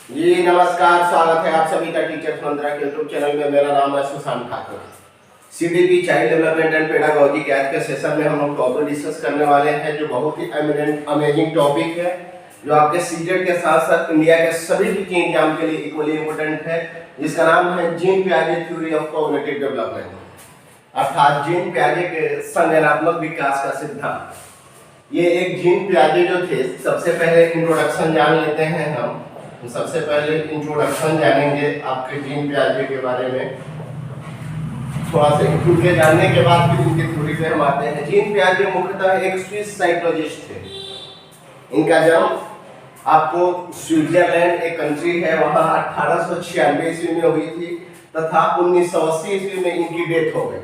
जी नमस्कार, स्वागत है आप सभी का टीचर्स मंत्रा के यूट्यूब चैनल में। मेरा नाम है Sushant Thakur. CDP child development and pedagogy के आज के सेशन में हम लोग टॉपिक डिस्कस करने वाले हैं जो बहुत ही अमेजिंग टॉपिक है, जो आपके सीटेट के साथ साथ इंडिया के सभी टीचिंग एग्जाम के लिए इक्वली इम्पोर्टेंट है, जिसका नाम है जीन पियाजे थ्योरी ऑफ कॉग्निटिव डेवलपमेंट, अर्थात जीन पियाजे के संज्ञानात्मक विकास का सिद्धांत। ये एक जीन पियाजे जो थे, सबसे पहले इंट्रोडक्शन जान लेते हैं हम। सबसे पहले इंट्रोडक्शन जानेंगे आपके जीन पियाजे के बारे में। थोड़ा सा इनके जानने के बाद फिर इनके थ्योरी पे हम आते हैं। जीन पियाजे मुख्यतः एक स्विस साइकोलॉजिस्ट थे। इनका जन्म आपको स्विट्जरलैंड एक कंट्री है, वहां 1896 ईस्वी में हुई थी तथा 1980 ईस्वी में इनकी डेथ हो गई।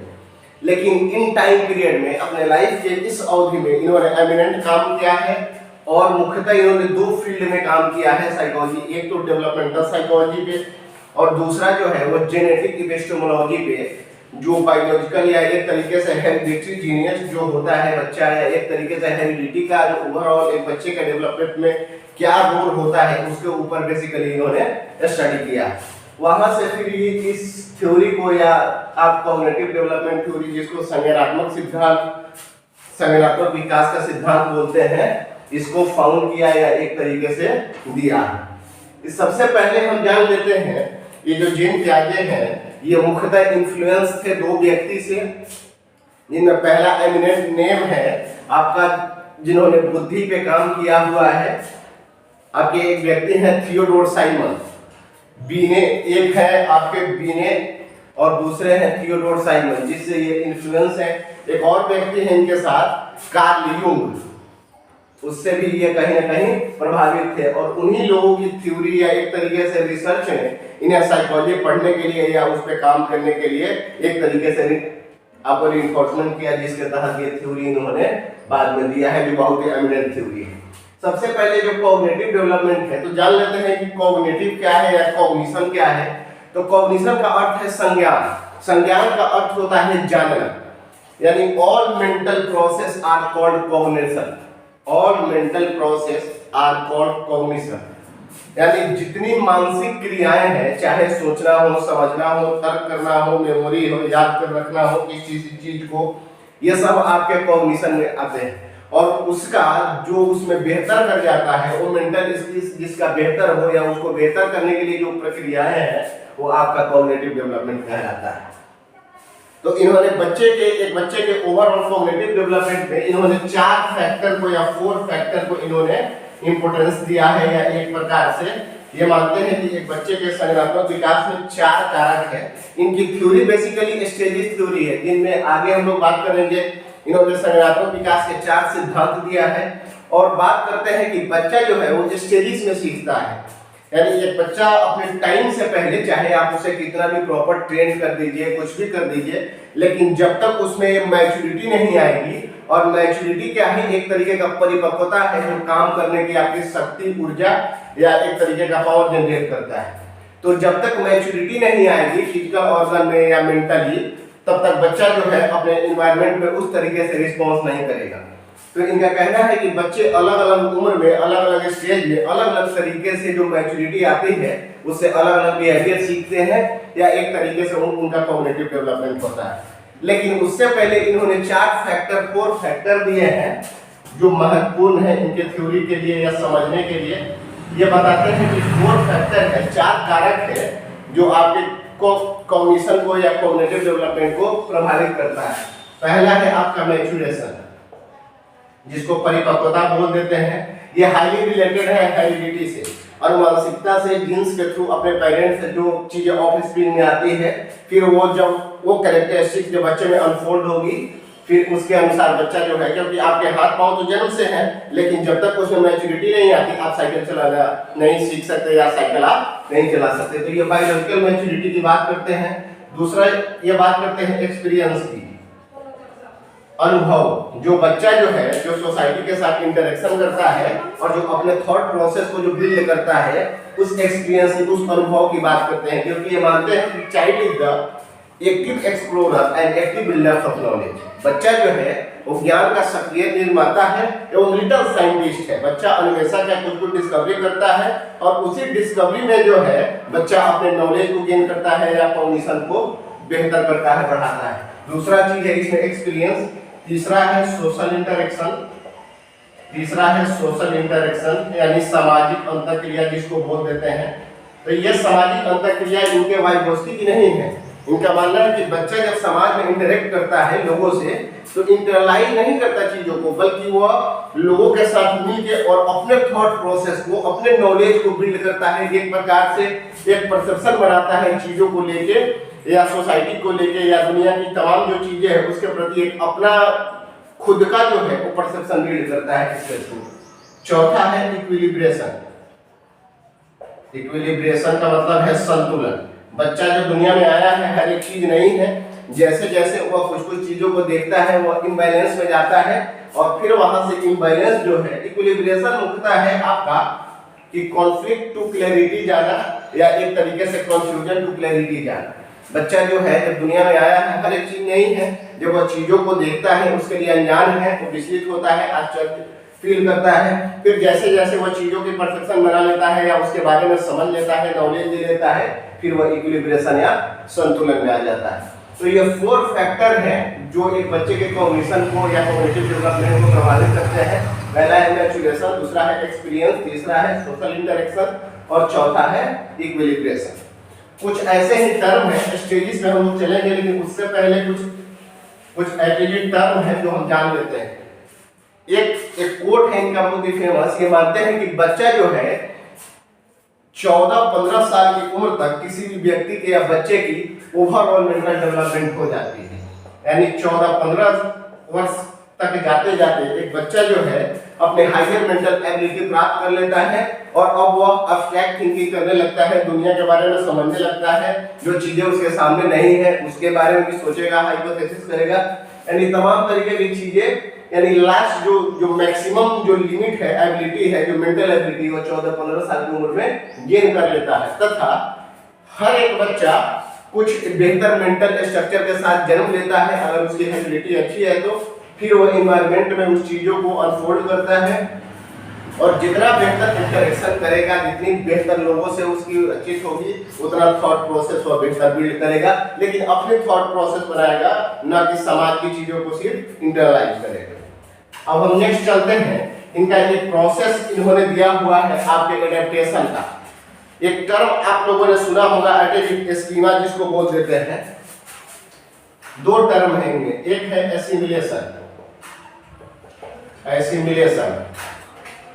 लेकिन इन टाइम पीरियड में अपने लाइफ के इस अवधि में इन्होंने एमिनेंट काम किया है और मुख्यतः इन्होंने दो फील्ड में काम किया है साइकोलॉजी। एक तो डेवलपमेंटल साइकोलॉजी पे और दूसरा जो है वो जेनेटिक एपिस्टेमोलॉजी पे, जो बायोलॉजिकल या एक तरीके से हेरिडिटरी जीनियस जो होता है बच्चा, या एक तरीके से हेरिडिटी का जो ओवरऑल एक बच्चे के डेवलपमेंट में क्या रोल होता है उसके ऊपर बेसिकली इन्होंने स्टडी किया। वहां से फिर ये इस थ्योरी को, या आप कॉग्निटिव डेवलपमेंट थ्योरी जिसको संज्ञानात्मक सिद्धांत, संज्ञानात्मक विकास का सिद्धांत बोलते हैं, इसको फाउंड किया या एक तरीके से दिया। इस सबसे पहले हम जान लेते हैं ये जो जीन पियाजे हैं, ये मुख्यतः इन्फ्लुएंस थे दो व्यक्ति से, जिनमें पहला एमिनेंट नेम है आपका, जिन्होंने बुद्धि पे काम किया हुआ है। आपके एक व्यक्ति हैं थियोडोर साइमन, बीने, एक है आपके बीने और दूसरे हैं थियोडोर साइमन, जिससे ये इन्फ्लुएंस है। एक और व्यक्ति है इनके साथ, कार्ल यूंग, उससे भी ये कहीं ना कहीं प्रभावित थे। और उन्हीं लोगों की थ्योरी या एक तरीके से रिसर्च ने इन्हें साइकोलॉजी पढ़ने के लिए या उस पर काम करने के लिए एक तरीके से आपको रिइंफोर्समेंट किया, जिसके तहत ये थ्योरी इन्होंने बाद में दिया है, जो बहुत ही एमिनेंट थ्योरी है। सबसे पहले जो कॉग्निटिव डेवलपमेंट है, तो जान लेते हैं कि कॉग्निटिव क्या है या कॉग्निशन क्या है। तो कॉग्निशन का अर्थ है संज्ञान। संज्ञान का अर्थ होता है जानना, यानी all mental process are called cognition. All mental process are called cognition, यानी जितनी मानसिक क्रियाएं हैं, चाहे सोचना हो, समझना हो, तर्क करना हो, मेमोरी हो, याद कर रखना हो किसी चीज को, ये सब आपके कॉग्निशन में आते हैं। और उसका जो उसमें बेहतर कर जाता है, वो मेंटल स्किल्स जिसका बेहतर हो या उसको बेहतर करने के लिए जो प्रक्रियाएं हैं, वो आपका कॉग्निटिव डेवलपमेंट कहलाता है। तो इन्होंने एक बच्चे के ओवरऑल कॉग्निटिव डेवलपमेंट में इन्होंने 4 फैक्टर को या 4 फैक्टर को इन्होंने इंपॉर्टेंस दिया है, या एक प्रकार से ये मानते हैं कि एक बच्चे के संज्ञानात्मक विकास में 4 कारक है। इनकी थ्योरी बेसिकली स्टेजेस थ्योरी है, जिनमें आगे हम लोग बात करेंगे। इन्होंने संज्ञानात्मक विकास के 4 सिद्धांत दिया है और बात करते हैं कि बच्चा जो है वो स्टेजेस में सीखता है, यानी एक बच्चा अपने टाइम से पहले, चाहे आप उसे कितना भी प्रॉपर ट्रेन कर दीजिए, कुछ भी कर दीजिए, लेकिन जब तक उसमें मैच्योरिटी नहीं आएगी, और मैच्योरिटी क्या है, एक तरीके का परिपक्वता है जो काम करने की आपकी शक्ति, ऊर्जा या एक तरीके का पावर जनरेट करता है। तो जब तक मैच्योरिटी नहीं आएगी फिजिकल ऑर्गन में या मेंटली, तब तक बच्चा जो है अपने एनवायरनमेंट में उस तरीके से रिस्पॉन्स नहीं करेगा। तो इनका कहना है कि बच्चे अलग अलग उम्र में, अलग अलग स्टेज में, अलग अलग तरीके से जो मैच्योरिटी आती है, उससे अलग अलग बिहेवियर सीखते हैं, या एक तरीके से उनका कॉग्निटिव डेवलपमेंट होता है। लेकिन उससे पहले इन्होंने 4 फैक्टर दिए हैं जो महत्वपूर्ण है इनके थ्योरी के लिए या समझने के लिए। ये बताते हैं कि 4 फैक्टर है, 4 कारक है जो आपके कॉग्निशन को या कॉग्निटिव डेवलपमेंट को प्रभावित करता है। पहला है आपका मैच्योरेशन, जिसको परिपक्वता बोल देते हैं। ये हाईली रिलेटेड है हेरिडिटी से, अनुवांशिकता से, जीन्स के थ्रू अपने पेरेंट्स से जो चीजें ऑफस्प्रिंग में आती है, फिर वो जब वो कैरेक्टरिस्टिक जो बच्चे में अनफोल्ड होगी, फिर उसके अनुसार बच्चा जो है, क्योंकि आपके हाथ पांव तो जन्म से है, लेकिन जब तक उसमें मैच्योरिटी नहीं आती, आप साइकिल चलाना नहीं सीख सकते या साइकिल आप नहीं चला सकते। तो ये बायोलॉजिकल मैच्योरिटी की बात करते हैं। दूसरा ये बात करते हैं एक्सपीरियंस की, अनुभव। जो बच्चा जो है, जो सोसाइटी के साथ इंटरेक्शन करता है और जो अपने थॉट प्रोसेस को जो बिल्ड करता है, उस एक्सपीरियंस की, उस अनुभव की बात करते हैं। क्योंकि ये मानते हैं कि child is the active explorer and active builder of knowledge. बच्चा जो है वो ज्ञान का सक्रिय निर्माता है एवं लिटिल साइंटिस्ट है। बच्चा हमेशा क्या कुछ कुछ डिस्कवरी करता है और उसी डिस्कवरी में जो है बच्चा अपने नॉलेज को गेन करता है या कॉग्निशन को बेहतर करता है, बढ़ाता है। दूसरा चीज है इसमें एक्सपीरियंस। तीसरा है सोशल इंटरेक्शन। यानी सामाजिक अंतःक्रिया जिसको बोल देते हैं। तो ये सामाजिक अंतःक्रिया इनके वाइगोस्टी की नहीं है। इनका मानना है कि बच्चा जब समाज में इंटरेक्ट करता है लोगों से तो इंटरलाइज नहीं करता चीजों को, बल्कि वह लोगों के साथ मिलकर और अपने थॉट प्रोसेस को, अपने नॉलेज को बिल्ड करता है। एक प्रकार से एक परसेप्शन बनाता है चीजों को लेके या सोसाइटी को लेके या दुनिया की तमाम जो चीजें हैं उसके प्रति एक अपना खुद का जो है वो परसेप्शन बिल्ड करता है इसके थ्रू। चौथा है इक्विलिब्रेशन। इक्विलिब्रेशन का मतलब है संतुलन। बच्चा जो दुनिया में आया है हर एक चीज नहीं है, जैसे जैसे वह कुछ कुछ चीजों को देखता है वह इम्बैलेंस में जाता है और फिर वहां से इम्बैलेंस जो है, इक्विलिब्रेशन मुख्यतः है आपका कि कॉन्फ्लिक्ट टू क्लैरिटी जाना या एक तरीके से कंफ्यूजन टू क्लैरिटी जाना। बच्चा जो है जब दुनिया में आया है हर एक चीज नहीं है, जब वह चीजों को देखता है उसके लिए अनजान है, वो विचलित होता है, आश्चर्य फील करता है। फिर जैसे जैसे वह चीजों की परसेप्शन बना लेता है या उसके बारे में समझ लेता है, नॉलेज ले लेता है, फिर वह इक्विलिब्रेशन या संतुलन में आ जाता है। तो ये 4 फैक्टर हैं जो एक बच्चे के कॉग्निशन को या कॉग्निटिव डेवलपमेंट को प्रभावित करते हैं। पहला है मैच्योरेशन, दूसरा है एक्सपीरियंस, तीसरा है सोशल इंटरेक्शन और चौथा है इक्विलिब्रेशन। कुछ ऐसे ही टर्म है, स्टेजेस में हम लोग चलेंगे, लेकिन उससे पहले कुछ एप्टीट्यूड टर्म है जो हम जान लेते हैं। एक कोट है इनका बहुत ही फेमस, ये मानते हैं कि बच्चा जो है 14-15 साल की उम्र तक किसी भी व्यक्ति के या बच्चे की ओवरऑल मेंटल डेवलपमेंट हो जाती है। यानी 14-15 वर्ष तक जाते जाते एक बच्चा जो है अपने हायर मेंटल एबिलिटी प्राप्त कर लेता है और अब वह एब्स्ट्रैक्ट थिंकिंग करने लगता है, दुनिया के बारे में समझने लगता है, जो चीजें उसके सामने नहीं है उसके बारे में भी सोचेगा, हाइपोथेसिस करेगा, यानी तमाम तरीके की चीजें। यानी लास्ट जो मैक्सिमम जो लिमिट है एबिलिटी है, जो मेंटल एबिलिटी वो 14-15 साल की उम्र में गेन कर लेता है। तथा हर एक बच्चा कुछ बेहतर मेंटल स्ट्रक्चर के साथ जन्म लेता है। अगर उसकी एबिलिटी अच्छी है तो फिर वो एनवायरनमेंट में उस चीजों को अनफोल्ड करता है और जितना बेहतर इंटरेक्शन करेगा, जितनी बेहतर लोगों से उसकी बातचीत होगी, उतना थॉट प्रोसेस वो बेहतर बिल्ड करेगा, लेकिन अपने थॉट प्रोसेस बनाएगा, ना कि समाज की चीजों को सिर्फ इंटरलाइज करेगा। अब हम नेक्स्ट चलते हैं। इनका एक प्रोसेस इन्होंने दिया हुआ है आपके एडेप्टेशन का। एक टर्म आप लोगों ने सुना होगा एटेटिक स्कीमा जिसको बोल देते हैं। 2 टर्म है इनमें, एक है एसिमिलेशन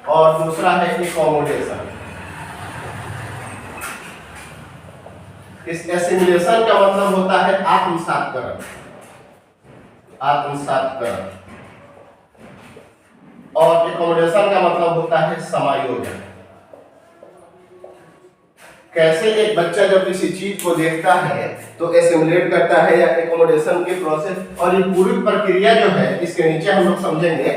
और दूसरा है एकोमोडेशन। इस एसिमिलेशन का मतलब होता है आत्मसातकरण और एकोमोडेशन का मतलब होता है समायोजन। कैसे एक बच्चा जब किसी चीज को देखता है तो एसिमुलेट करता है या एकोमोडेशन के प्रोसेस, और ये पूरी प्रक्रिया जो है इसके नीचे हम लोग समझेंगे।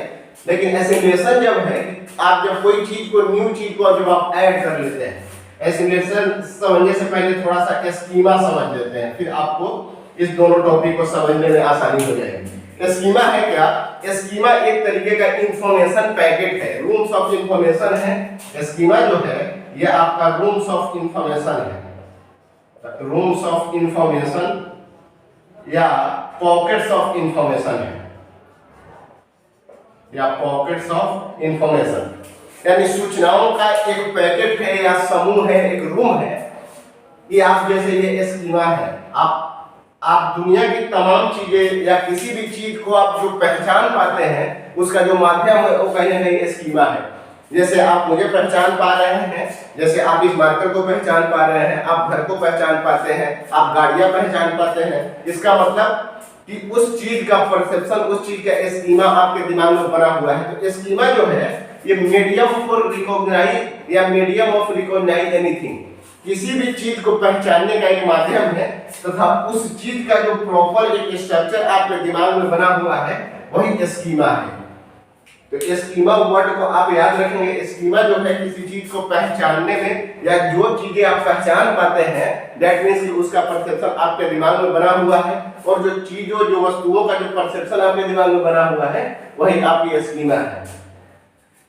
लेकिन एसिमुलेशन जब है, आप जब कोई चीज को, न्यू चीज को जब आप ऐड कर लेते हैं, एसिमुलेशन समझने से पहले थोड़ा सा स्कीमा समझ लेते हैं, फिर आपको इस दोनों टॉपिक को समझने में आसानी हो जाएगी। स्कीमा है क्या? स्कीमा एक तरीके का इंफॉर्मेशन पैकेट है, रूम्स ऑफ इंफॉर्मेशन है। स्कीमा जो है ये आपका रूम्स ऑफ इंफॉर्मेशन है, रूम्स ऑफ इंफॉर्मेशन या पॉकेट्स ऑफ इंफॉर्मेशन है, या पॉकेट्स ऑफ इंफॉर्मेशन, यानी सूचनाओं का एक पैकेट है या समूह है, एक रूम है। ये आप जैसे ये स्कीमा है, आप दुनिया की तमाम चीजें या किसी भी चीज को आप जो पहचान पाते हैं उसका जो माध्यम है वो कहीं ना कहीं स्कीमा है। जैसे आप मुझे पहचान पा रहे हैं, जैसे आप इस मार्कर को पहचान पा रहे हैं, आप घर को पहचान पाते हैं, आप गाड़ियां पहचान पाते हैं। इसका मतलब कि उस चीज का परसेप्शन, उस चीज का स्कीमा आपके दिमाग में बना हुआ है। तो स्कीमा जो है ये मीडियम फॉर रिकॉग्नाइज या मीडियम ऑफ रिकॉग्नाइज एनीथिंग, किसी भी चीज को पहचानने का एक माध्यम है तथा उस चीज का जो प्रॉपर एक स्ट्रक्चर आपके दिमाग में बना हुआ है वही स्कीमा है। तो स्कीमा वर्ड को आप याद रखेंगे। स्कीमा जो है किसी चीज को पहचानने में या जो चीजें आप पहचान पाते हैं, दैट मीन्स उसका परसेप्शन आपके दिमाग में बना हुआ है, और जो चीजों जो वस्तुओं का जो परसेप्शन आपके दिमाग में बना हुआ है वही आपकी स्कीमा है।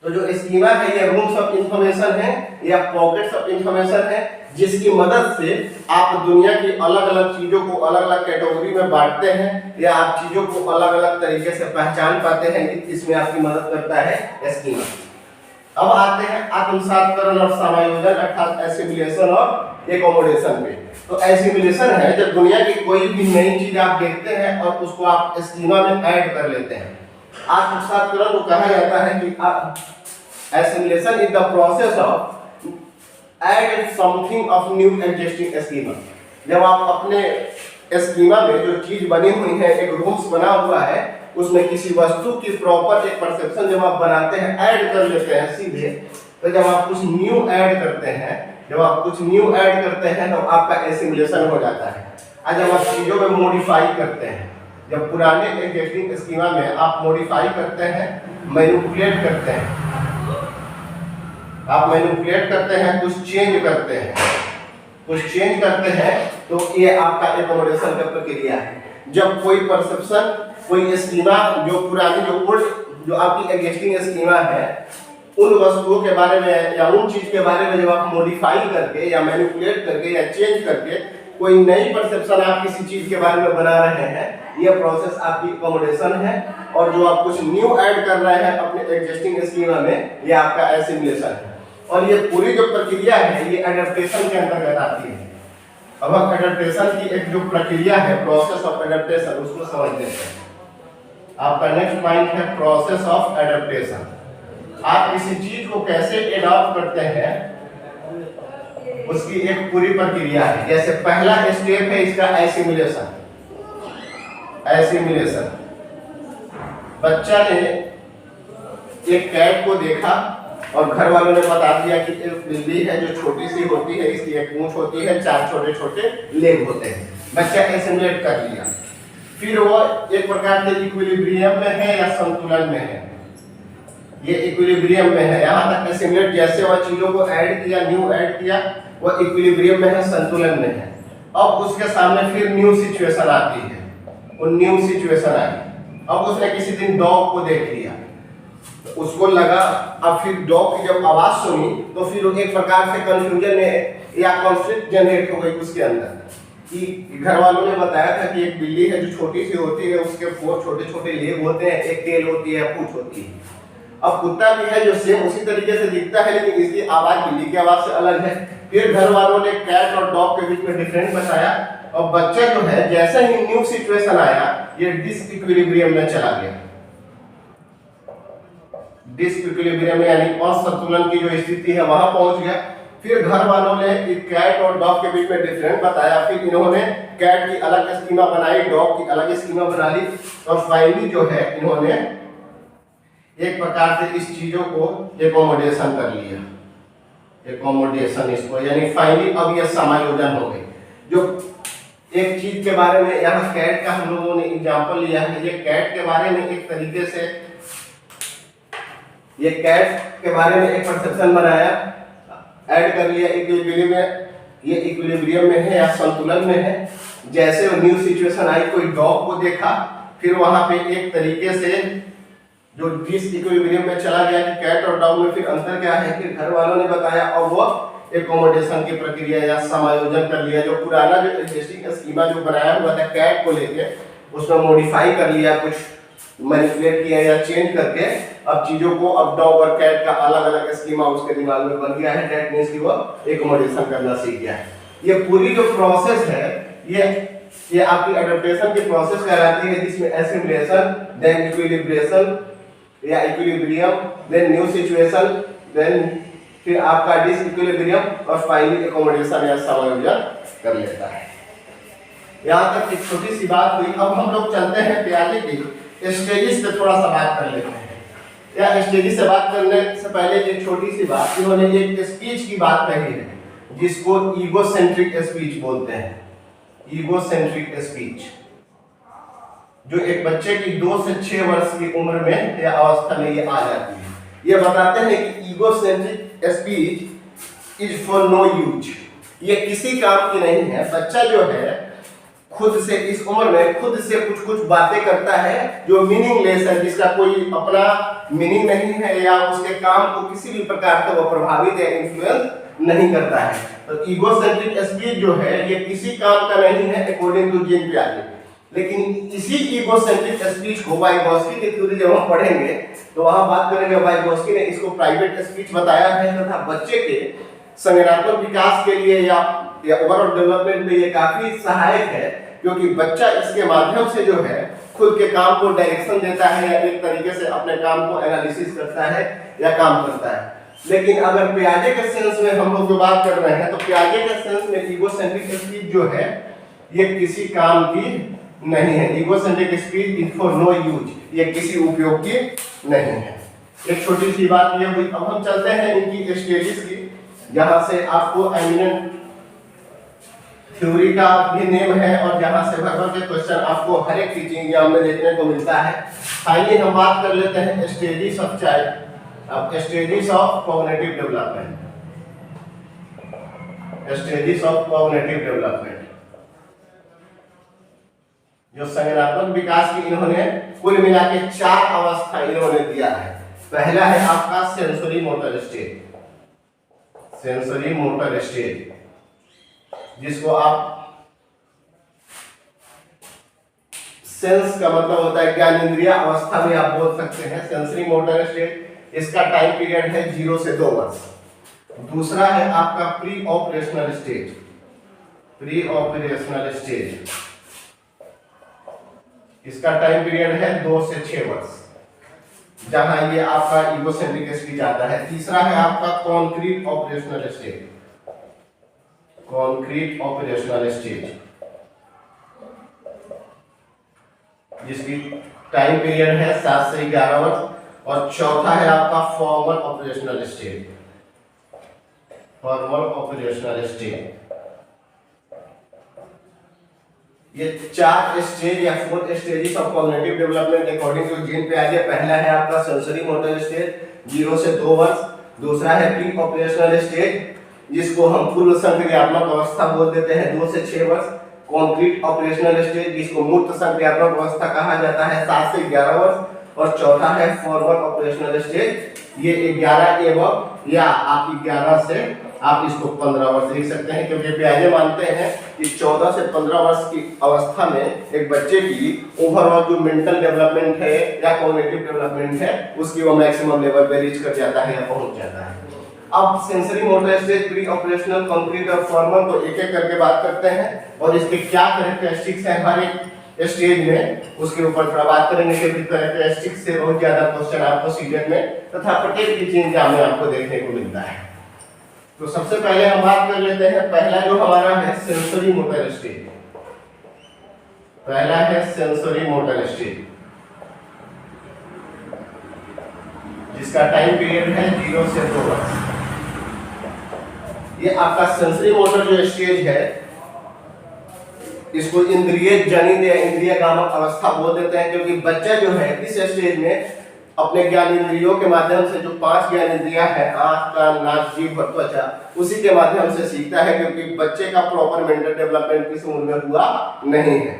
तो जो स्कीमा है ये रूम्स ऑफ इंफॉर्मेशन है या पॉकेट्स ऑफ इंफॉर्मेशन है, जिसकी मदद से आप दुनिया की अलग अलग चीजों को अलग अलग कैटेगरी में बांटते हैं या आप चीजों को अलग अलग तरीके से पहचान पाते हैं। इसमें आपकी मदद करता है स्कीमा। अब आते हैं आत्मसातकरण और समायोजन अर्थात एसिमिलेशन और एकोमोडेशन पे। तो एसिमिलेशन है जब दुनिया की कोई भी नई चीज आप देखते हैं और उसको आप स्कीमा में ऐड कर लेते हैं। आत्मसातकरण को कहा जाता है कि assimilation is the process of add something of new existing schema। जब आप अपने स्कीमा में जो चीज बनी हुई है, एक रूम्स बना हुआ है, उसमें किसी वस्तु की प्रॉपर एक परसेप्शन जब आप बनाते हैं, ऐड कर लेते हैं सीधे, तो जब आप कुछ न्यू ऐड करते हैं, तो आपका एसिमिलेशन हो जाता है। और जब आप चीजों में मॉडिफाई करते हैं, जब पुराने एग्जिस्टिंग स्कीमा में आप मॉडिफाई करते हैं, मैनिपुलेट करते हैं, कुछ चेंज करते हैं, तो ये आपका एकोमोडेशन का प्रक्रिया है। जब कोई परसेप्शन, कोई स्कीमा जो पुरानी जो आपकी एग्जिस्टिंग स्कीमा है, उन वस्तुओं के बारे में या उन चीज के बारे में जब आप मॉडिफाई करके या मैनिपुलेट करके या चेंज करके कोई नई परसेप्शन आप किसी चीज के बारे में बना रहे हैं, ये प्रोसेस आपकी एकोमोडेशन है। और जो आप कुछ न्यू ऐड कर रहे हैं अपने एग्जिस्टिंग स्कीमा में, ये आपका एसिमिलेशन है। और ये पूरी जो प्रक्रिया है ये एडेप्टेशन के अंतर्गत आती है। अब हम एडेप्टेशन की एक जो प्रक्रिया है, प्रोसेस ऑफ एडेप्टेशन, उसको समझते हैं। आपका नेक्स्ट पॉइंट है प्रोसेस ऑफ एडेप्टेशन। आप किसी चीज को कैसे एडॉप्ट करते हैं, उसकी एक पूरी प्रक्रिया है। जैसे पहला स्टेप है इसका एसिमिलेशन। बच्चा ने एक कैट को देखा और घर वालों ने बता दिया कि एक बिल्ली है जो छोटी सी होती है, इसकी एक पूंछ होती है, 4 छोटे छोटे लेग होते हैं। बच्चा एसिमिलेट कर लिया। फिर वो एक प्रकार से इक्विलिब्रियम में है या संतुलन में है। ये इक्विलिब्रियम में है, यहाँ तक एसिमिलेट। जैसे वह चीजों को ऐड किया, न्यू ऐड किया, वो इक्विलिब्रियम में है, संतुलन में है। अब उसके सामने फिर न्यू सिचुएशन आती है, वो न्यू सिचुएशन आई। अब उसने किसी दिन डॉग को देख लिया, उसको लगा, अब फिर डॉग की जब आवाज सुनी तो फिर एक प्रकार से कंफ्यूजन या कॉन्फ्लिक्ट जनरेट हो गई उसके अंदर कि घर वालों ने बताया था कि एक बिल्ली है जो छोटी सी होती है, उसके 4 छोटे छोटे लेग होते हैं, एक टेल होती है, पूंछ होती है। अब कुत्ता भी है जो सेम उसी तरीके से दिखता है, लेकिन इसकी आवाज बिल्ली की आवाज से अलग है। फिर घर वालों ने कैट और डॉग के बीच में डिफरेंस बताया, और बच्चा जो है जैसे ही न्यू सिचुएशन आया, ये डिसइक्विलिब्रियम में चला गया। डिसइक्विलिब्रियम यानी असंतुलन की जो स्थिति है वहां पहुंच गया। फिर घर वालों ने कैट और डॉग के बीच में डिफरेंस बताया, फिर इन्होंने कैट की अलग स्कीमा बनाई, डॉग की अलग स्कीमा बना ली, और फाइनली जो है इन्होंने एक प्रकार से इस चीजों को एकोमोडेशन कर लिया। एकोमोडेशन इसको यानी फाइनली अब ये समायोजन हो गई। जो एक चीज के बारे में, यहाँ कैट का हम लोगों ने एग्जांपल लिया है, ये कैट के बारे में एक तरीके से, ये कैट के बारे में एक परसेप्शन बनाया, ऐड कर लिया इक्विलिब्रियम में, ये इक्विलिब्रियम में है या संतुलन में है। जैसे न्यू सिचुएशन आई, कोई डॉग को देखा, फिर वहां पे एक तरीके से जो डिसइक्विलिब्रियम में चला गया कि कैट और डॉग में फिर अंतर क्या है, फिर घर वालों ने बताया और वो एकोमोडेशन की प्रक्रिया या समायोजन कर लिया। जो पुराना जो एग्जिस्टिंग स्कीमा जो बनाया हुआ था कैट को लेके, उसमें मॉडिफाई कर लिया, कुछ मैनिपुलेट किया या चेंज करके अब चीजों को, अब डॉग और कैट का अलग अलग स्कीमा उसके दिमाग में बन गया है। दैट मींस कि वो एकोमोडेशन करना सीख गया है। ये पूरी जो प्रोसेस है ये आपकी एडेप्टेशन की प्रोसेस कहलाती है, जिसमें एसिमिलेशन, देन इक्विलिब्रेशन या equilibrium, then new situation, then फिर आपका डिसइक्विलिब्रियम, और फाइनली एकोमोडेशन या समायोजन कर लेता है। यहाँ तक एक छोटी सी बात हुई। अब हम लोग चलते हैं प्याले की स्टेजेस पे थोड़ा सा बात कर लेते हैं। या स्टेजेस से बात करने से पहले एक छोटी सी बात, इन्होंने एक स्पीच की बात कही है जिसको ईगोसेंट्रिक स्पीच बोलते हैं। Egocentric speech. जो एक बच्चे की 2 से 6 वर्ष की उम्र में या अवस्था में ये आ जाती है। ये बताते हैं कि egocentric speech is for no use, ये किसी काम की नहीं है। बच्चा जो है खुद से इस उम्र में खुद से कुछ कुछ बातें करता है जो मीनिंगलेस है, जिसका कोई अपना मीनिंग नहीं है या उसके काम को किसी भी प्रकार से वो प्रभावित या इन्फ्लुएंस नहीं करता है। तो ईगोसेंट्रिक स्पीच जो है ये किसी काम का नहीं है अकॉर्डिंग टू जीन पियाजे। लेकिन इसी ईगोसेंट्रिक स्पीच को वाइगोस्की की थ्योरी जब हम पढ़ेंगे तो वहां बात करेंगे, वाइगोस्की ने इसको प्राइवेट स्पीच बताया है तथा बच्चे के संज्ञानात्मक विकास के लिए या ओवरऑल डेवलपमेंट में ये काफी सहायक है, क्योंकि बच्चा इसके माध्यम से जो है खुद के काम को डायरेक्शन देता है या एक तरीके से अपने काम को एनालिसिस करता है या काम करता है। लेकिन अगर पियाजे के सेंस में हम लोग जो बात कर रहे हैं तो पियाजे के सेंस में ईगोसेंट्रिक स्पीच जो है ये किसी काम की नहीं है। Egocentric speech is for no use, ये किसी उपयोग की नहीं है। एक छोटी सी बात ये हुई। अब हम चलते हैं इनकी स्टेजेस की, जहां से आपको एमिनेंट थ्योरी का भी नेम है और जहां से भर भर के क्वेश्चन आपको हर एक चीज एग्जाम में देखने को मिलता है। फाइनली हम बात कर लेते हैं स्टेजेस ऑफ चाइल्ड। अब stages of cognitive development, stages of cognitive development, जो संज्ञानात्मक विकास की इन्होंने कुल मिला के 4 अवस्था इन्होंने दिया है। पहला है आपका sensory motor stage, sensory motor stage, जिसको आप सेंस का मतलब होता है ज्ञानेंद्रिय अवस्था में आप बोल सकते हैं सेंसरी मोटर स्टेज। इसका टाइम पीरियड है 0 से 2 वर्ष। दूसरा है आपका pre operational stage, pre operational stage, इसका टाइम पीरियड है 2 से 6 वर्ष, जहां ये आपका ईगोसेंट्रिक स्पीच आता है। तीसरा है आपका concrete operational stage, concrete operational stage, जिसकी टाइम पीरियड है 7 से 11 वर्ष। और चौथा है आपका formal operational stage, formal operational stage. ये 4 स्टेज या 4 stages of cognitive development according to Jean पियाजे। पहला है आपका सेंसरी मोटर स्टेज 0 से 2 वर्ष। दूसरा है प्री ऑपरेशनल स्टेज, जिसको हम पूर्व संक्रियात्मक अवस्था बोल देते हैं 2 से 6 वर्ष। कॉन्क्रीट ऑपरेशनल स्टेज, जिसको मूर्त संक्रियात्मक अवस्था कहा जाता है 7 से 11 वर्ष। और चौथा है फॉरवर्ड ऑपरेशनल स्टेज, ये 11 एवं या आप 11 से आप इसको 15 वर्ष लिख सकते हैं, क्योंकि पियाजे मानते हैं कि 14 से 15 वर्ष की अवस्था में एक बच्चे की ओवरऑल जो मेंटल डेवलपमेंट है या कॉग्निटिव डेवलपमेंट है उसकी वो मैक्सिमम लेवल पे रीच कर जाता है या पहुंच जाता है। अब sensory motor stage, pre operational, concrete और फॉर्मल को एक एक करके बात करते हैं और इसके क्या कैरेक्टरिस्टिक्स हैं हर एक स्टेज में, उसके ऊपर थोड़ा बात करेंगे। क्योंकि कैरेक्टरिस्टिक्स से बहुत ज्यादा क्वेश्चन आपको सीजन में तथा प्रत्येक की चीज में आपको देखने को मिलता है। तो सबसे पहले हम बात कर लेते हैं, पहला जो हमारा है सेंसरी मोटर स्टेज। पहला है सेंसरी मोटर स्टेज, जिसका टाइम पीरियड है 0 से 2 वर्ष। ये आपका सेंसरी मोटर जो स्टेज है इसको इंद्रिय जनित या इंद्रिय गामक अवस्था बोल देते हैं, क्योंकि बच्चा जो है इस स्टेज में अपने ज्ञान इंद्रियों के माध्यम से जो 5 ज्ञान इंद्रियां हैं, आंख, कान, नाक, जीभ और त्वचा, उसी के माध्यम से सीखता है, क्योंकि बच्चे का प्रॉपर मेंटल डेवलपमेंट किस उम्र में हुआ नहीं है।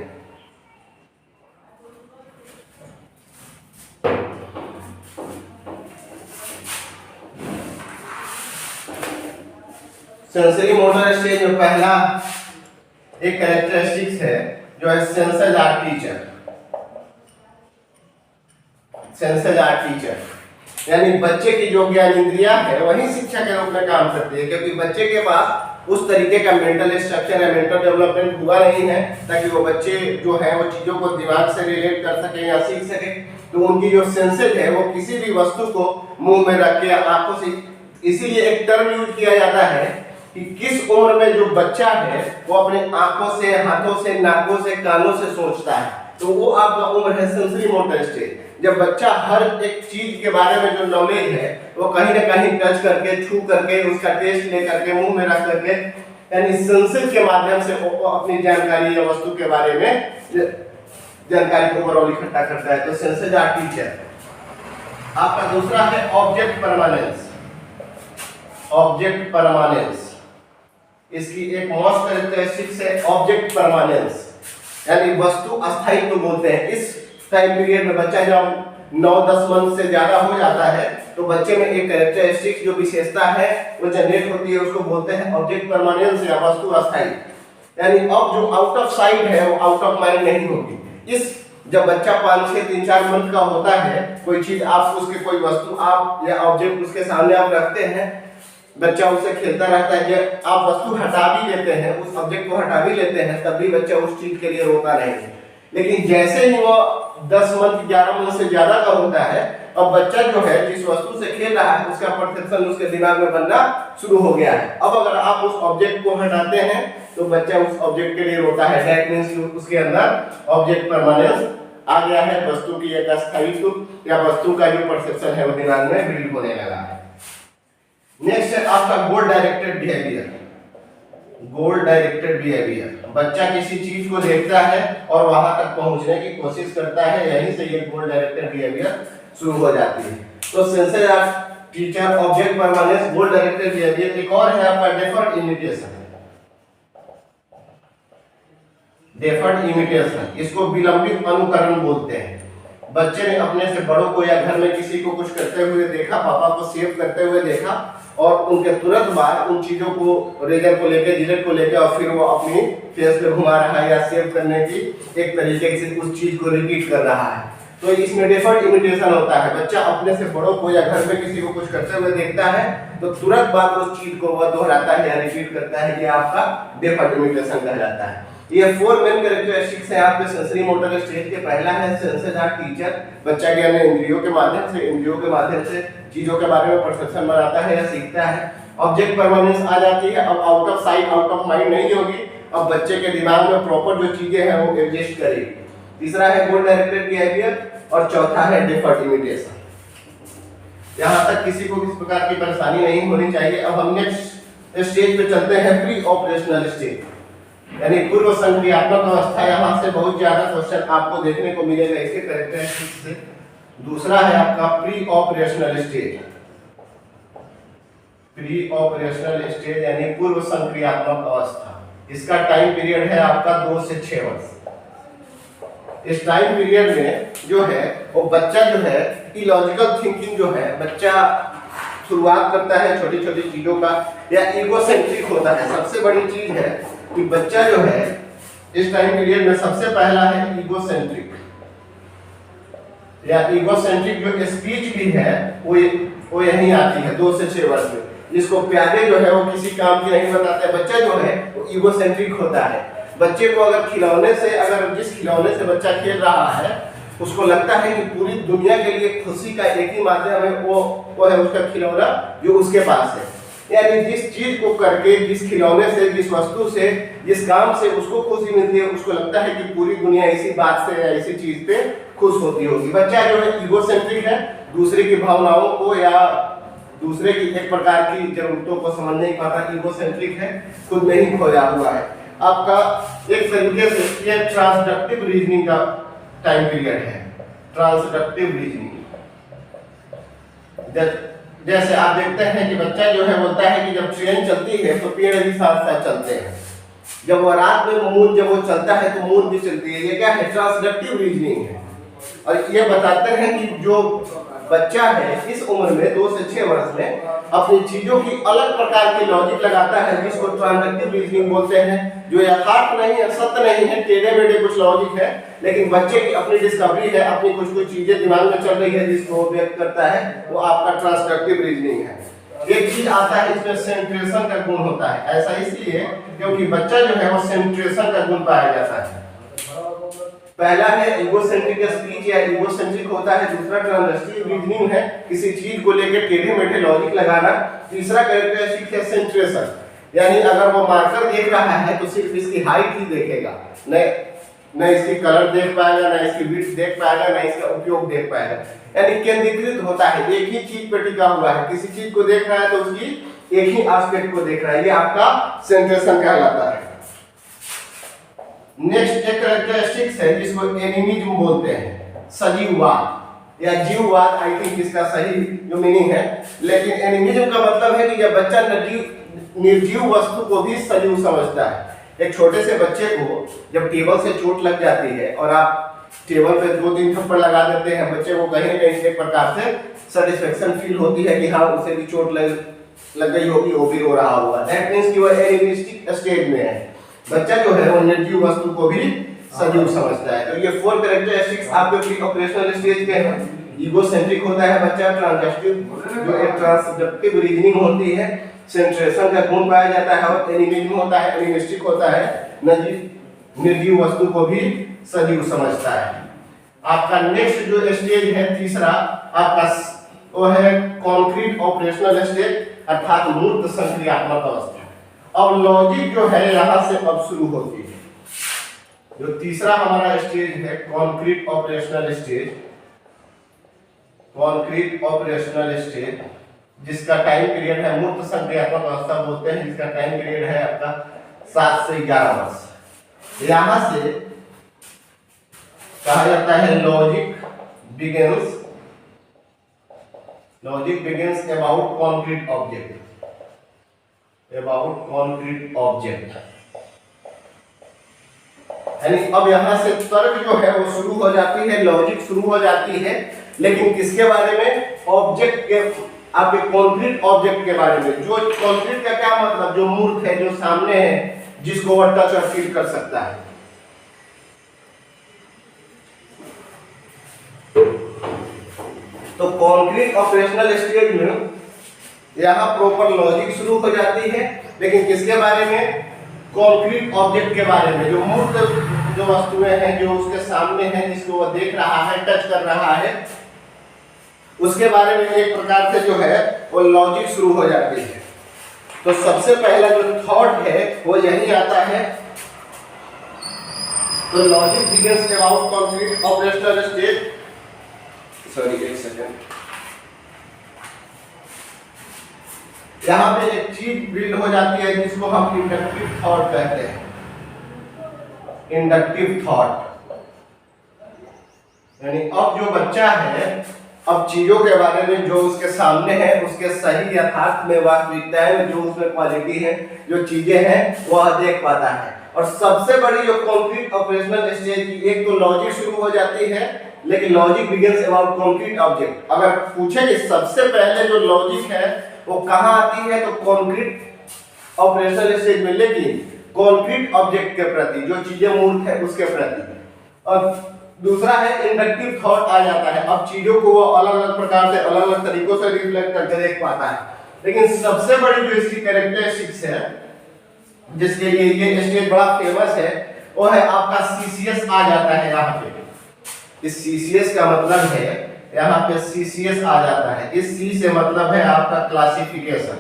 सेंसरी मोटर स्टेज में पहला एक कैरेक्टरिस्टिक्स है जो है senses are teacher, senses are teacher, यानी बच्चे की जो ज्ञान इंद्रियां है वही शिक्षा के रूप में काम करती है, क्योंकि बच्चे के पास उस तरीके का मेंटल स्ट्रक्चर या मेंटल डेवलपमेंट हुआ नहीं है ताकि वो बच्चे जो है वो चीजों को दिमाग से रिलेट कर सके या सीख सके। तो उनकी जो सेंसेस है वो किसी भी वस्तु को मुंह में रख के आंखों से, इसीलिए एक टर्म यूज किया जाता है कि किस उम्र में जो बच्चा है वो अपने आंखों से, हाथों से, नाकों से, कानों से सोचता है, तो वो आपका उम्र है सेंसरी मोटर स्टेज। जब बच्चा हर एक चीज के बारे में जो नॉलेज है वो कहीं ना कहीं टच करके, छू करके, उसका टेस्ट ले करके, मुंह में रख करके, यानी सेंसेस के माध्यम से वो अपनी जानकारी या वस्तु के बारे में जानकारी को ओवरऑल इकट्ठा करता है। तो सेंसेस आर टीचर। आपका दूसरा है ऑब्जेक्ट परमानेंस। ऑब्जेक्ट परमानेंस, इसकी एक मोस्ट कैरेक्टरिस्टिक्स है ऑब्जेक्ट परमानेंस, यानी वस्तु अस्थायित्व बोलते हैं। इस टाइम पीरियड में बच्चा जब 9-10 मंथ से ज्यादा हो जाता है तो बच्चे में एक कैरेक्टरिस्टिक्स जो विशेषता है वो जनरेट होती है, उसको बोलते हैं ऑब्जेक्ट परमानेंस या वस्तु अस्थायी। यानी अब जो आउट ऑफ साइट है वो आउट ऑफ माइंड नहीं होगी। इस जब बच्चा 5-6, 3-4 मंथ का होता है, कोई चीज आप उसके कोई वस्तु आप या ऑब्जेक्ट उसके सामने आप रखते हैं, बच्चा उससे खेलता रहता है, जब आप वस्तु हटा भी लेते हैं, उस ऑब्जेक्ट को हटा भी लेते हैं, तब भी बच्चा उस चीज के लिए रोता नहीं है। लेकिन जैसे ही वो 10 मंथ 11 मंथ से ज्यादा का होता है, अब बच्चा जो है जिस वस्तु से खेल रहा है उसका परसेप्शन उसके दिमाग में बनना शुरू हो गया है। अब अगर आप उस ऑब्जेक्ट को हटाते हैं तो बच्चा उस ऑब्जेक्ट के लिए रोता है। दैट मींस उसके अंदर ऑब्जेक्ट परमानेंस आ गया है, वस्तु की एक अस्थायित्व या वस्तु का जो परसेप्शन है वो दिमाग में बिल्ड होने लगा है। नेक्स्ट है आपका गोल डायरेक्टेड बिहेवियर। गोल डायरेक्टेड बिहेवियर, बच्चा किसी चीज को देखता है और वहां तक पहुंचने की कोशिश करता है, यहीं से ये गोल डायरेक्टेड बिहेवियर शुरू हो जाती है। तो senses are teacher, object permanence, goal directed behaviour. एक और है आपका डेफर्ड इमिटेशन। डेफर्ड इमिटेशन, इसको विलंबित अनुकरण बोलते हैं। बच्चे ने अपने से बड़ों को या घर में किसी को कुछ करते हुए देखा, पापा को सेव करते हुए देखा और उनके तुरंत बाद उन चीजों को रेजर को लेके, जिलेट को लेके और फिर वो अपनी फेस पे घुमा रहा है या सेव करने की एक तरीके से उस चीज को रिपीट कर रहा है। तो इसमें डेफर्ड इमिटेशन होता है। बच्चा अपने से बड़ों को या घर में किसी को कुछ करते हुए देखता है तो तुरंत बाद उस चीज को वह दोहराता है या रिपीट करता है, ये आपका डेफर्ड इमिटेशन कहलाता है। ये 4 मेन कैरेक्टरिस्टिक्स हैं आपके सेंसरी मोटर स्टेज के। पहला है सेंसेस आर टीचर, बच्चा ज्ञान इंद्रियों के माध्यम से चीजों के बारे में परसेप्शन बनाता है या सीखता है। ऑब्जेक्ट परमानेंस आ जाती है, अब out of sight out of mind नहीं होगी, अब बच्चे के दिमाग में प्रॉपर जो चीजें हैं वो एग्जिस्ट करेगी। तीसरा है गोल डायरेक्टेड बिहेवियर और चौथा है डेफर्ड इमिटेशन। यहाँ तक किसी को किसी प्रकार की परेशानी नहीं होनी चाहिए। अब हम नेक्स्ट स्टेज पे चलते हैं, प्री ऑपरेशनल स्टेज, यानी पूर्व संक्रियात्मक अवस्था। यहाँ से बहुत ज्यादा क्वेश्चन आपको देखने को मिलेगा इसके कैरेक्टरिस्टिक्स से। दूसरा है आपका pre operational stage. Pre operational stage यानी पूर्व संक्रियात्मक अवस्था। इसका टाइम पीरियड है आपका 2 से 6 वर्ष। इस टाइम पीरियड में जो है वो बच्चा जो है इलॉजिकल थिंकिंग जो है बच्चा शुरुआत करता है छोटी छोटी चीजों का, या ईगोसेंट्रिक होता है। सबसे बड़ी चीज है कि बच्चा जो है इस टाइम पीरियड में सबसे पहला है ईगोसेंट्रिक, या ईगोसेंट्रिक जो स्पीच भी है वो यहीं आती है 2 से 6 वर्ष में। जिसको प्यारे जो है वो किसी काम की नहीं बताते, बच्चा जो है वो ईगोसेंट्रिक होता है। बच्चे को अगर खिलौने से, अगर जिस खिलौने से बच्चा खेल रहा है उसको लगता है कि पूरी दुनिया के लिए खुशी का एक ही माध्यम है, वो है उसका खिलौना जो उसके पास है। यानी जिस चीज को करके, जिस खिलौने से, जिस वस्तु से, जिस काम से उसको खुशी मिलती है, उसको लगता है कि पूरी दुनिया इसी बात से या इसी चीज पे खुश होती होगी। बच्चा जो है ईगोसेंट्रिक है, दूसरे की भावनाओं को या दूसरे की एक प्रकार की जरूरतों को समझ नहीं पाता, ईगोसेंट्रिक है, खुद में ही खोया हुआ है। आपका एक तरीके से ये ट्रांसडक्टिव रीजनिंग का टाइम पीरियड है। ट्रांसडक्टिव रीजनिंग, जैसे आप देखते हैं कि बच्चा जो है बोलता है कि जब ट्रेन चलती है तो पेड़ भी साथ साथ चलते हैं, जब वो रात में मून जब वो चलता है तो मून भी चलती है। ये क्या है? ट्रांसडक्टिव रीजनिंग है। और ये बताते हैं कि जो बच्चा है इस उम्र में 2 से 6 वर्ष में अपनी चीजों की अलग प्रकार की लॉजिक लगाता है, जिसको ट्रांसडक्टिव रीजनिंग बोलते हैं, जो यथार्थ नहीं है, सत्य नहीं है, टेढ़े मेढ़े कुछ लॉजिक है, लेकिन बच्चे की अपनी डिस्कवरी है, अपनी कुछ चीजें दिमाग में चल रही है जिसको वो व्यक्त करता है, वो आपका ट्रांसडक्टिव रीजनिंग है। एक चीज आता है इसमें सेंट्रेशन का गुण होता है। ऐसा इसलिए क्योंकि बच्चा जो है वो सेंट्रेशन का गुण पाया जाता है। पहला है ईगोसेंट्रिक स्पीच या ईगोसेंट्रिक होता है, दूसरा ट्रांसडक्टिव रीजनिंग है, किसी चीज को लेकर टेढ़े मेढ़े लॉजिक लगाना, तीसरा कैरेक्टरिस्टिक है सेंट्रेशन, यानी अगर वो मार्कर देख रहा है तो सिर्फ इसकी हाइट ही देखेगा, न इसकी कलर देख पाएगा, न इसकी विड्थ देख पाएगा, न इसका उपयोग देख पाएगा। यानी केंद्रीकृत होता है, एक ही चीज पे टिका हुआ है, किसी चीज को देख रहा है तो उसकी एक ही एस्पेक्ट को देख रहा है, ये आपका सेंट्रेशन कहलाता है। नेक्स्ट एक कैरेक्टरिस्टिक्स है जिसको एनिमिज्म बोलते हैं, सजीववाद या जीववाद, आई थिंक इसका सही जो मीनिंग है। लेकिन एनिमिज्म का मतलब है कि जब बच्चा निर्जीव वस्तु को भी सजीव समझता है। एक छोटे से बच्चे को जब टेबल से चोट लग जाती है और आप टेबल पे 2-3 थप्पड़ लगा देते हैं, बच्चे को कहीं ना कहीं एक प्रकार से सेटिस्फेक्शन फील होती है कि हाँ उसे भी चोट लग गई होगी, वो भी रो रहा होगा। दैट मींस कि वो एनिमिस्टिक स्टेज में है। बच्चा जो है वो निर्जीव वस्तु को भी सजीव समझता है। तो ये 4 कैरेक्टरिस्टिक्स आपके प्री ऑपरेशनल स्टेज के हैं। ईगोसेंट्रिक होता है बच्चा, ट्रांजस्टिव जो एक ट्रांसडक्टिव रीजनिंग होती है, सेंट्रेशन का गुण पाया जाता है, और एनिमिज्म होता है, एनिमिस्टिक होता है, निर्जीव वस्तु को भी सजीव समझता है। आपका नेक्स्ट जो स्टेज है तीसरा आपका वो है कॉन्क्रीट ऑपरेशनल स्टेज, अर्थात मूर्त संक्रियात्मक अवस्था। अब लॉजिक जो है यहां से अब शुरू होती है। जो तीसरा हमारा स्टेज है concrete operational stage, concrete operational stage जिसका टाइम पीरियड है, मूर्त संक्रियात्मक अवस्था बोलते हैं, जिसका टाइम पीरियड है आपका 7 से 11 वर्ष। यहां से कहा जाता है logic begins about concrete object, about concrete object. यानी अब यहां से तर्क जो है वो शुरू हो जाती है, लॉजिक शुरू हो जाती है, लेकिन किसके बारे में? ऑब्जेक्ट के, आपके कॉन्क्रीट ऑब्जेक्ट के बारे में। जो कॉन्क्रीट का क्या मतलब? जो मूर्त है, जो सामने है, जिसको वह टच और फील कर सकता है। तो कॉन्क्रीट ऑपरेशनल स्टेज में यहां प्रॉपर लॉजिक शुरू हो जाती है, लेकिन किसके बारे में? कॉन्क्रीट ऑब्जेक्ट के बारे में। जो मूर्त जो वस्तुएं हैं, जो उसके सामने हैं, जिसको वह देख रहा है, टच कर रहा है, उसके बारे में एक प्रकार से जो है वो लॉजिक शुरू हो जाती है। तो सबसे पहला जो थॉट है वो यही आता है। तो logic begins about concrete operational stage, sorry एक सेकंड, यहां पे एक चीज बिल्ड हो जाती है जिसको हम इंडक्टिव थॉट कहते हैं। इंडक्टिव थॉट यानी अब जो बच्चा है, अब चीजों के बारे में जो उसके सामने है, उसके सही यथार्थ में, वास्तविकता में जो उसमें क्वालिटी है, जो चीजें हैं, वह देख पाता है। और सबसे बड़ी जो कॉन्क्रीट ऑपरेशनल स्टेज की, एक तो लॉजिक शुरू हो जाती है, लेकिन logic begins about concrete object. अगर पूछे कि सबसे पहले जो लॉजिक है वो कहां आती है, तो कॉन्क्रीट ऑपरेशनल स्टेज में, लेकिन कॉन्क्रीट ऑब्जेक्ट के प्रति, जो चीजें मूर्त है उसके प्रति। और दूसरा है इंडक्टिव थॉट आ जाता है। अब चीजों को वो अलग अलग प्रकार से, अलग अलग तरीकों से रिफ्लेक्ट करके देख पाता है। लेकिन सबसे बड़ी जो इसकी कैरेक्टरिस्टिक्स है, जिसके लिए ये स्टेज बड़ा फेमस है, वो है आपका सीसीएस आ जाता है यहाँ पे। इस सीसीएस का मतलब है, यहाँ पे सीसीएस आ जाता है। इस सी से मतलब है आपका क्लासिफिकेशन,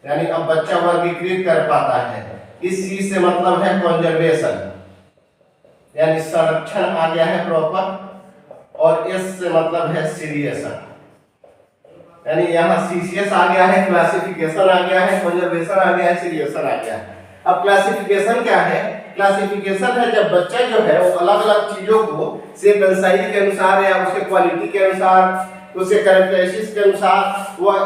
यानी अब बच्चा वर्गीकृत कर पाता है। इस सी से मतलब है कंजर्वेशन, यानी संरक्षण आ गया है प्रॉपर। और एस से मतलब है सीरियसन, यानी यहाँ सीसीएस आ गया है, क्लासिफिकेशन आ गया है, कंजर्वेशन आ गया है, सीरियसन आ गया है। अब क्लासिफिकेशन क्या है? क्लासिफिकेशन है जब बच्चा जो है वो अलग अलग चीजों को शेप एंड साइज के अनुसार या उसके क्वालिटी के अनुसार, उसके कैरेक्टरिस्टिक्स के अनुसार वह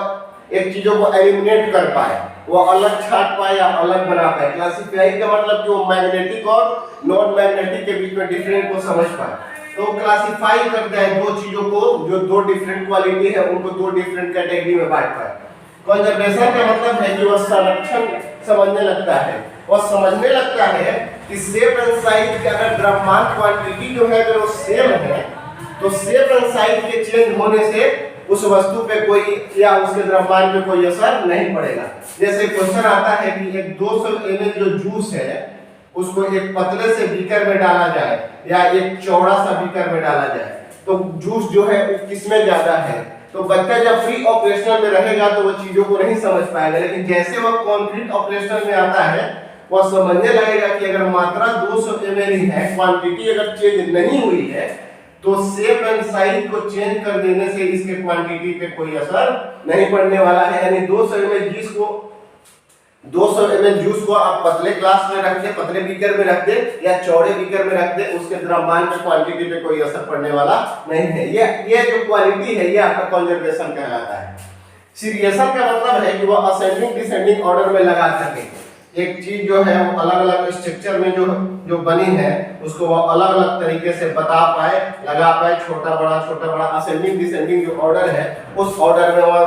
एक चीजों को एलिमिनेट कर पाए, वो अलग छाट पाए या अलग बना पाए। क्लासिफाई का मतलब जो मैग्नेटिक और नॉन मैग्नेटिक के बीच में डिफरेंस को समझ पाए। तो क्लासिफाई करता है दो चीजों को, जो दो डिफरेंट क्वालिटी है उनको दो डिफरेंट कैटेगरी में बांट पाए। कंजर्वेशन का मतलब है कि वह संरक्षण समझने लगता है, और समझने लगता है कि शेप एंड साइज के अगर द्रव्यमान क्वांटिटी जो है अगर वो सेम है, तो शेप एंड साइज के चेंज होने से उस वस्तु पे कोई या उसके द्रव्यमान पे कोई असर नहीं पड़ेगा। जैसे क्वेश्चन आता है कि एक 200 ml जो जूस है उसको एक पतले से बीकर में डाला जाए या एक चौड़ा सा बीकर में डाला जाए, तो जूस जो है वो किसमें ज्यादा है? तो बच्चा जब प्री ऑपरेशनल में रहेगा तो वो चीजों को नहीं समझ पाएगा, लेकिन जैसे वह कॉन्क्रीट ऑपरेशनल में आता है वह समझने लगेगा कि अगर मात्रा 200 ml ही है, क्वांटिटी अगर चेंज नहीं हुई है, तो शेप एंड साइज को चेंज कर देने से इसके क्वांटिटी पे कोई असर नहीं पड़ने वाला है। यानी 200 ml जिसको 200 ml जूस को आप पतले ग्लास में रख दे, पतले बीकर में रख दे या चौड़े बीकर में रख दे, उसके द्रव्यमान की क्वांटिटी पे कोई असर पड़ने वाला नहीं है। ये जो क्वालिटी है ये आपका कंजर्वेशन कहलाता है। सीरिएशन का मतलब है कि वो असेंडिंग डिसेंडिंग ऑर्डर में लगा सके। एक चीज जो है वो अलग अलग स्ट्रक्चर में जो बनी है उसको वो अलग अलग तरीके से बता पाए, लगा पाए, छोटा बड़ा असेंडिंग डिसेंडिंग जो ऑर्डर है उस ऑर्डर में वो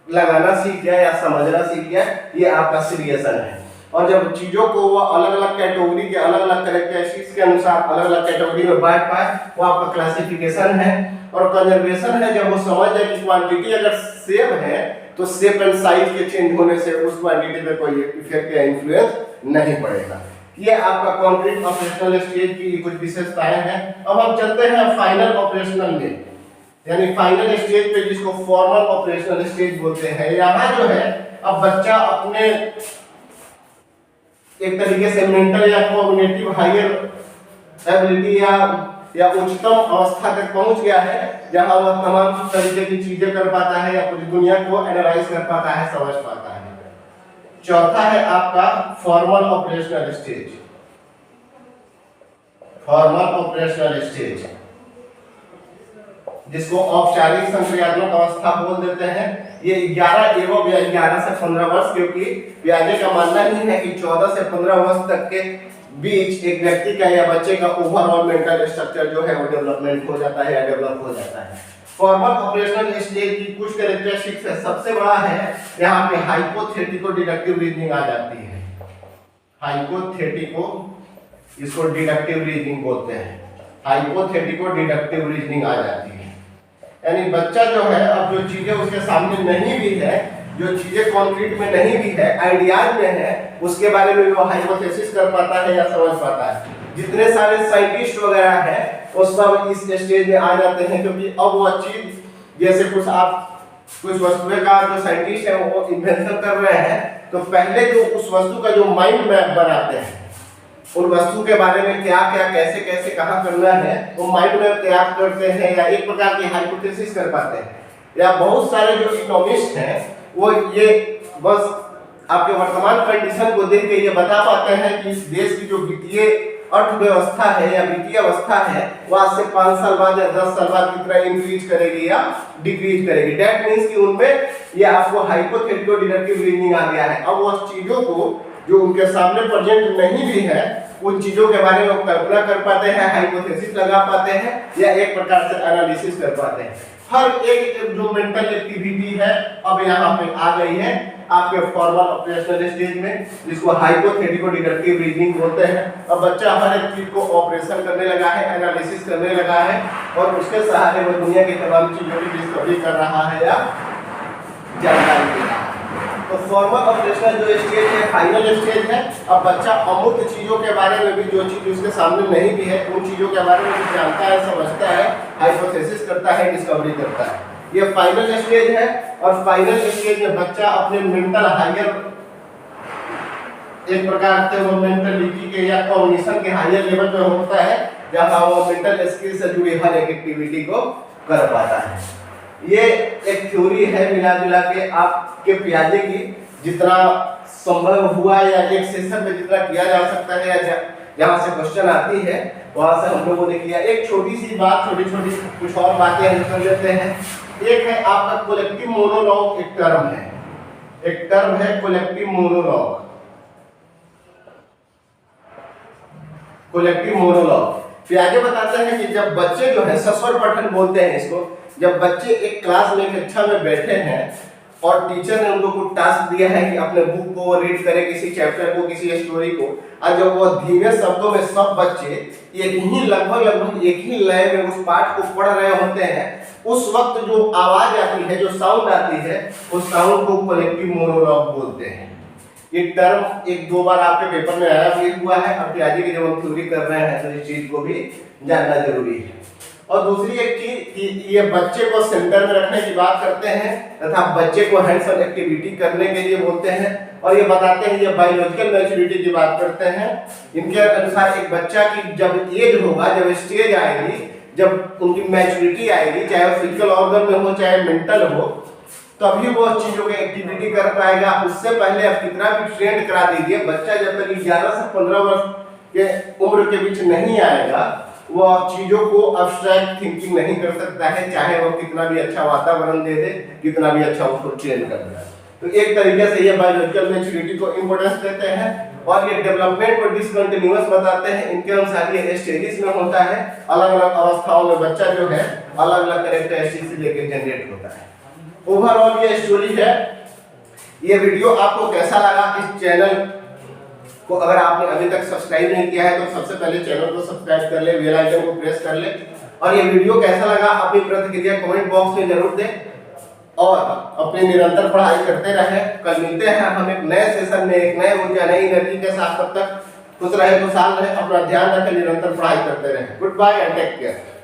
लगाना सीख गया या समझना सीख गया, ये आपका सीरिएशन है। और जब चीजों को वो अलग अलग कैटेगरी के अलग अलग कैरेक्टरिस्टिक्स के अनुसार अलग अलग कैटेगरी में बांट पाए, वो आपका क्लासिफिकेशन है। और कंजर्वेशन है जब वो समझ जाए कि क्वांटिटी अगर सेम है तो शेप एंड साइज के चेंज होने से उस क्वांटिटी पे कोई इफेक्ट या इन्फ्लुएंस नहीं पड़ेगा। ये आपका कंक्रीट ऑपरेशनल स्टेज की कुछ विशेषताएं हैं। अब हम चलते हैं फाइनल ऑपरेशनल में, यानी फाइनल स्टेज पे, जिसको फॉर्मल ऑपरेशनल स्टेज बोलते हैं। यहाँ जो है अब बच्चा अपने एक तरीके से मेंटल या कॉग्निटिव हायर एबिलिटी या उच्चतम अवस्था तक पहुंच गया है, जहां वह तमाम तरीके की चीजें कर पाता है या पूरी दुनिया को एनालाइज कर पाता है, समझ पाता है। चौथा है आपका formal operational stage. Formal operational stage जिसको औपचारिक संक्रियात्मक अवस्था बोल देते हैं। ये 11 एवं 11 से 15 वर्ष, क्योंकि पियाजे का मानना ही है कि 14 से 15 वर्ष तक के बीच एक व्यक्ति का या बच्चे का ओवरऑल मेंटल स्ट्रक्चर जो है वो डेवलपमेंट हो जाता है या डेवलप हो जाता है। फॉर्मल ऑपरेशनल स्टेज की कुछ कैरेक्टरिस्टिक्स है। सबसे बड़ा है यहाँ पे हाइपोथेटिको डिडक्टिव रीजनिंग आ जाती है। हाइपोथेटिको, इसको डिडक्टिव रीजनिंग बोलते हैं। हाइपोथेटिको डिडक्टिव रीजनिंग आ जाती है, यानी बच्चा जो है अब जो चीजें उसके सामने नहीं भी है, जो चीजें कॉन्क्रीट में नहीं भी है, आइडियाज में है, उसके बारे में वो हाइपोथेसिस कर पाता है या समझ पाता है। जितने सारे साइंटिस्ट वगैरह हैं वो सब इस स्टेज में आ जाते हैं, क्योंकि अब वो चीज जैसे कुछ वस्तुएं का जो साइंटिस्ट है वो इन्वेंशन कर रहे हैं, तो पहले जो उस वस्तु का जो माइंड मैप बनाते हैं, उन वस्तु के बारे में क्या क्या कैसे कैसे कहाँ करना है, वो माइंड मैप तैयार करते हैं या एक प्रकार की हाइपोथेसिस कर पाते हैं। या बहुत सारे जो इकोनॉमिस्ट हैं वो ये बस आपके वर्तमान कंडीशन को देख के ये बता पाते हैं कि इस देश की जो वित्तीय अर्थव्यवस्था है या वित्तीय अवस्था है वो आज से 5 साल बाद या 10 साल बाद कितना इंक्रीज करेगी या डिक्रीज करेगी। दैट मींस कि उनमें ये आपको हाइपोथेटिको डिडक्टिव रीजनिंग आ गया है। अब वो चीजों को जो उनके सामने प्रेजेंट नहीं भी है उन चीजों के बारे में वो कल्पना कर पाते हैं, हाइपोथेसिस लगा पाते हैं या एक प्रकार से एनालिसिस कर पाते हैं। हर एक जो मेंटल एक्टिविटी है अब यहाँ पे आ गई है आपके फॉर्मल ऑपरेशनल स्टेज में, जिसको हाइपोथेटिको डिडक्टिव रीजनिंग बोलते हैं। अब बच्चा हर एक चीज को ऑपरेशन करने लगा है, एनालिसिस करने लगा है और उसके सहारे वो दुनिया की तमाम चीजों की डिस्कवरी कर रहा है या जानकारी दे रहा है। तो फॉर्मल ऑपरेशनल जो स्टेज है फाइनल स्टेज है। अब बच्चा अमूर्त चीजों के बारे में भी, जो चीज उसके सामने नहीं भी है, उन चीजों के बारे में भी जानता है, समझता है, हाइपोथेसिस करता है, डिस्कवरी करता है। ये फाइनल स्टेज है। और फाइनल स्टेज में बच्चा अपने मेंटल हायर, एक प्रकार से वो मेंटलिटी के या कॉग्निशन के हायर लेवल पे होता है, जहां वो मेंटल स्किल से जुड़ी हर एक एक्टिविटी को कर पाता है। ये एक थ्योरी है मिला जुला के आपके पियाजे की, जितना संभव हुआ या एक सेशन में जितना किया जा सकता है या जहाँ से क्वेश्चन आती है वहां से हम लोगों ने किया। एक छोटी सी बात, छोटी छोटी कुछ और बातें हम कर लेते हैं। एक है आपका कलेक्टिव मोनोलॉग, एक टर्म है, एक टर्म है कलेक्टिव मोनोलॉग। कलेक्टिव मोनोलॉग पियाजे बताते हैं कि जब बच्चे जो है सस्वर पठन बोलते हैं इसको, जब बच्चे एक क्लास में कक्षा में बैठे हैं और टीचर ने उनको कुछ टास्क दिया है कि अपने बुक को रीड करें, किसी चैप्टर को, किसी स्टोरी को, और जब वो धीमे शब्दों में सब बच्चे लगभग एक ही लय में उस पाठ को पढ़ रहे होते हैं, उस वक्त जो आवाज आती है, जो साउंड आती है, उस साउंड को कलेक्टिव मोनोलॉग बोलते हैं। ये टर्म एक दो बार आपके पेपर में आया भी हुआ है। अब पियाजे की जब हम थ्योरी कर रहे हैं तो इस चीज को भी जानना जरूरी है। और दूसरी एक चीज कि ये बच्चे को सेंटर में रखने की बात करते हैं तथा बच्चे को हैंड्स ऑन एक्टिविटी करने के लिए बोलते हैं। और ये बताते हैं, ये बायोलॉजिकल मैच्योरिटी की बात करते हैं। इनके अनुसार एक बच्चा की जब एज होगा, जब स्टेज आएगी, जब उनकी मैच्योरिटी आएगी, चाहे वो फिजिकल ऑर्गन में हो चाहे मेंटल हो, तभी वो चीजों की एक्टिविटी कर पाएगा। उससे पहले आप कितना भी ट्रेंड करा दीजिए, बच्चा जब तक 11 से 15 वर्ष के उम्र के बीच नहीं आएगा, वो चीजों को अब्स्ट्रैक्ट थिंकिंग नहीं कर सकता है, चाहे वो कितना भी अच्छा वातावरण दे दे, कितना भी अच्छा उसको ट्रेन कर दे। तो एक तरीके से ये बायोलॉजिकल मैच्योरिटी को इंपॉर्टेंस देते हैं और ये डेवलपमेंट को डिसकंटिन्यूअस बताते हैं। इनके अनुसार ये स्टेजेस में होता है, अलग अलग अवस्थाओं में बच्चा जो है अलग अलग कैरेक्टरिस्टिक्स से लेकर जनरेट होता है। ओवरऑल ये स्टोरी है। ये वीडियो आपको कैसा लगा? इस चैनल को अगर आपने अभी तक सब्सक्राइब नहीं किया है तो सबसे पहले चैनल को सब्सक्राइब कर ले, बेल आइकन को प्रेस कर ले। और ये वीडियो कैसा लगा अपनी प्रतिक्रिया कमेंट बॉक्स में जरूर दें और अपनी निरंतर पढ़ाई करते रहें। कल मिलते हैं हम एक नए सेशन में, एक नए ऊर्जा, नई एनर्जी के साथ। तब तक खुश रहे, खुशहाल रहे, अपना ध्यान रखें, निरंतर पढ़ाई करते रहें। Good bye and take care.